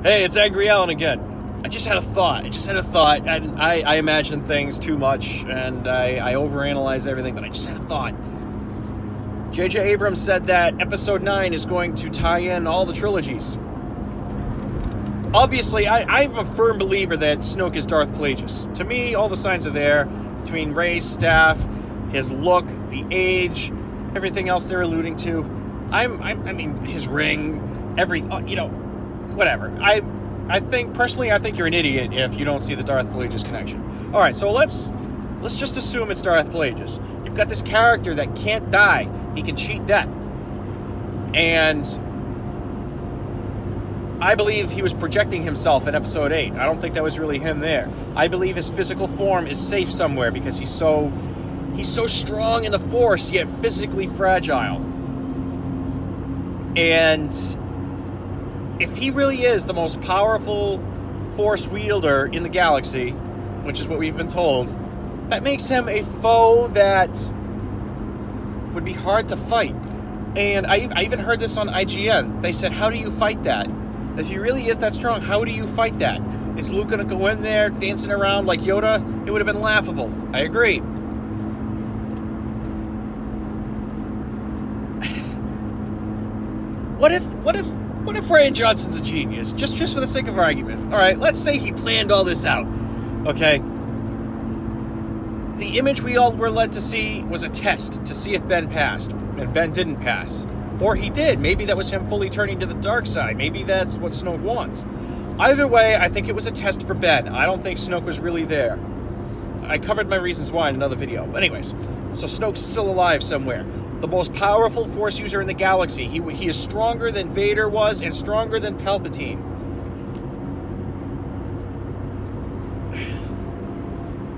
Hey, it's Angry Alan again. I just had a thought, and I imagine things too much, and I overanalyze everything, but I just had a thought. J.J. Abrams said that Episode 9 is going to tie in all the trilogies. Obviously, I'm a firm believer that Snoke is Darth Plagueis. To me, all the signs are there, between Rey's staff, his look, the age, everything else they're alluding to. I mean, his ring, whatever. I think you're an idiot if you don't see the Darth Plagueis connection. All right, so let's just assume it's Darth Plagueis. You've got this character that can't die. He can cheat death. And I believe he was projecting himself in Episode 8. I don't think that was really him there. I believe his physical form is safe somewhere because he's so strong in the Force, yet physically fragile. And if he really is the most powerful Force wielder in the galaxy, which is what we've been told, that makes him a foe that would be hard to fight. And I even heard this on IGN. They said, how do you fight that? If he really is that strong, how do you fight that? Is Luke going to go in there dancing around like Yoda? It would have been laughable. I agree. What if Rian Johnson's a genius? Just for the sake of argument. All right, let's say he planned all this out. Okay. The image we all were led to see was a test to see if Ben passed, and Ben didn't pass. Or he did. Maybe that was him fully turning to the dark side. Maybe that's what Snoke wants. Either way, I think it was a test for Ben. I don't think Snoke was really there. I covered my reasons why in another video. But anyways, so Snoke's still alive somewhere. The most powerful Force user in the galaxy. He is stronger than Vader was and stronger than Palpatine.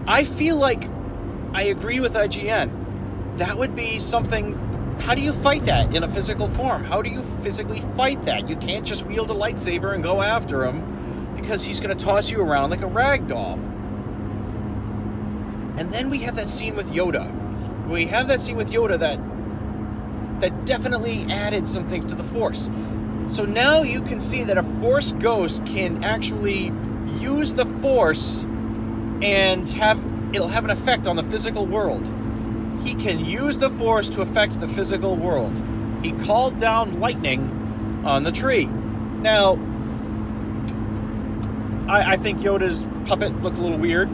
I feel like I agree with IGN. That would be something. How do you fight that in a physical form? How do you physically fight that? You can't just wield a lightsaber and go after him because he's going to toss you around like a rag doll. And then we have that scene with Yoda. That definitely added some things to the Force. So now you can see that a Force ghost can actually use the Force and it'll have an effect on the physical world. He can use the Force to affect the physical world. He called down lightning on the tree. Now, I think Yoda's puppet looked a little weird.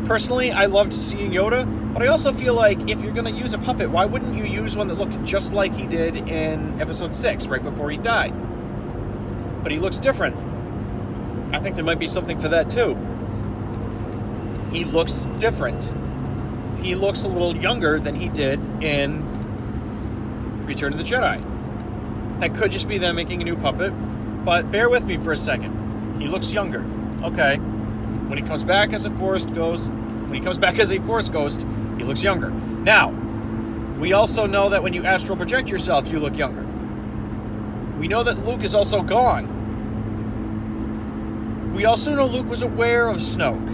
Personally, I loved seeing Yoda, but I also feel like if you're going to use a puppet, why wouldn't you use one that looked just like he did in Episode 6, right before he died? But he looks different. I think there might be something for that, too. He looks different. He looks a little younger than he did in Return of the Jedi. That could just be them making a new puppet, but bear with me for a second. He looks younger. Okay. When he comes back as a Force Ghost, he looks younger. Now, we also know that when you astral project yourself, you look younger. We know that Luke is also gone. We also know Luke was aware of Snoke.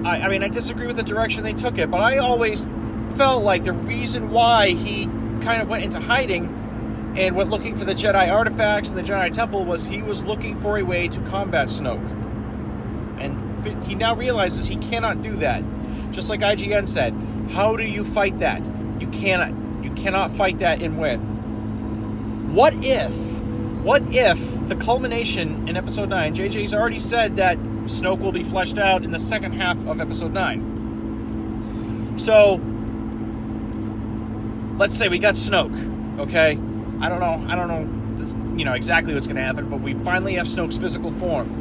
I mean, I disagree with the direction they took it, but I always felt like the reason why he kind of went into hiding and went looking for the Jedi artifacts in the Jedi Temple was he was looking for a way to combat Snoke. And he now realizes he cannot do that. Just like IGN said, how do you fight that? You cannot fight that and win. What if the culmination in Episode 9, JJ's already said that Snoke will be fleshed out in the second half of Episode 9. So, let's say we got Snoke, okay? I don't know this, exactly what's going to happen, but we finally have Snoke's physical form.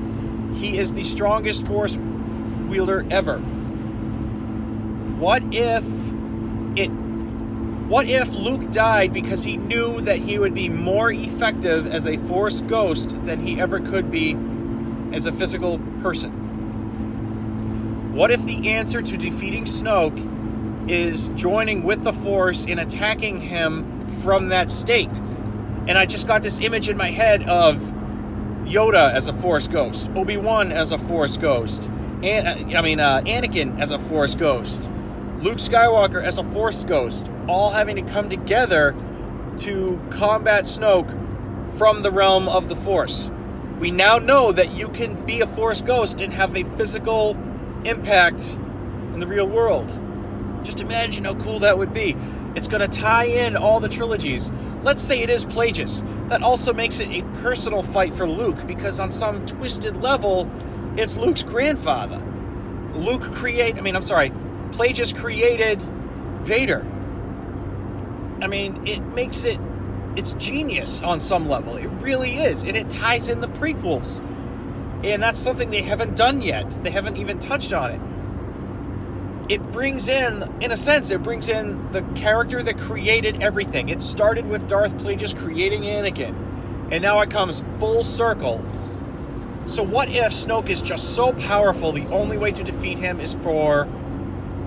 He is the strongest Force wielder ever. What if Luke died because he knew that he would be more effective as a Force ghost than he ever could be as a physical person? What if the answer to defeating Snoke is joining with the Force in attacking him from that state? And I just got this image in my head of Yoda as a Force ghost, Obi-Wan as a Force ghost, Anakin as a Force ghost, Luke Skywalker as a Force ghost, all having to come together to combat Snoke from the realm of the Force. We now know that you can be a Force ghost and have a physical impact in the real world. Just imagine how cool that would be. It's going to tie in all the trilogies. Let's say it is Plagueis. That also makes it a personal fight for Luke, because on some twisted level, it's Luke's grandfather. Plagueis created Vader. I mean, it's genius on some level. It really is. And it ties in the prequels. And that's something they haven't done yet. They haven't even touched on it. It brings in the character that created everything. It started with Darth Plagueis creating Anakin. And now it comes full circle. So what if Snoke is just so powerful, the only way to defeat him is for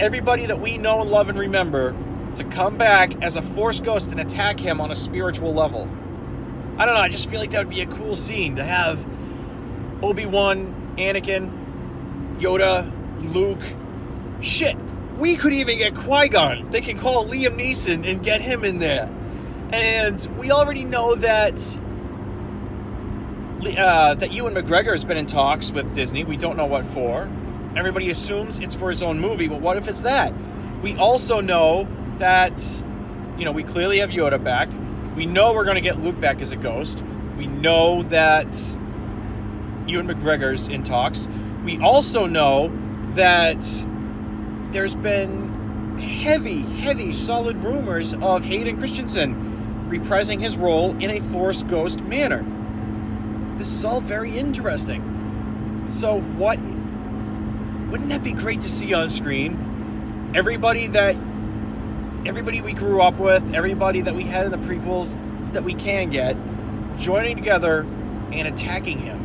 everybody that we know and love and remember to come back as a Force ghost and attack him on a spiritual level? I don't know, I just feel like that would be a cool scene to have Obi-Wan, Anakin, Yoda, Luke. Shit, we could even get Qui-Gon. They can call Liam Neeson and get him in there. And we already know that Ewan McGregor has been in talks with Disney. We don't know what for. Everybody assumes it's for his own movie, but what if it's that? We also know that, we clearly have Yoda back. We know we're going to get Luke back as a ghost. We know that Ewan McGregor's in talks. We also know that there's been heavy, solid rumors of Hayden Christensen reprising his role in a Force ghost manner. This is all very interesting. So wouldn't that be great to see on screen? Everybody we grew up with, everybody that we had in the prequels that we can get, joining together and attacking him.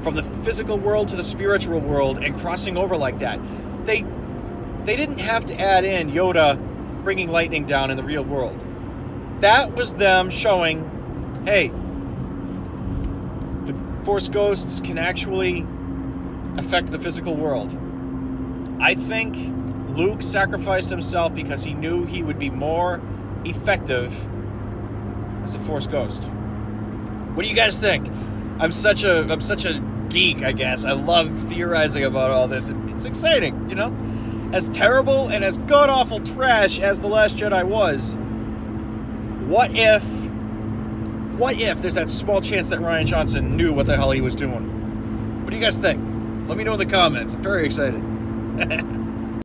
From the physical world to the spiritual world and crossing over like that. They didn't have to add in Yoda bringing lightning down in the real world. That was them showing, hey, the Force ghosts can actually affect the physical world. I think Luke sacrificed himself because he knew he would be more effective as a Force ghost. What do you guys think? I'm such a geek, I guess. I love theorizing about all this. It's exciting, As terrible and as god-awful trash as The Last Jedi was, what if there's that small chance that Rian Johnson knew what the hell he was doing? What do you guys think? Let me know in the comments. I'm very excited.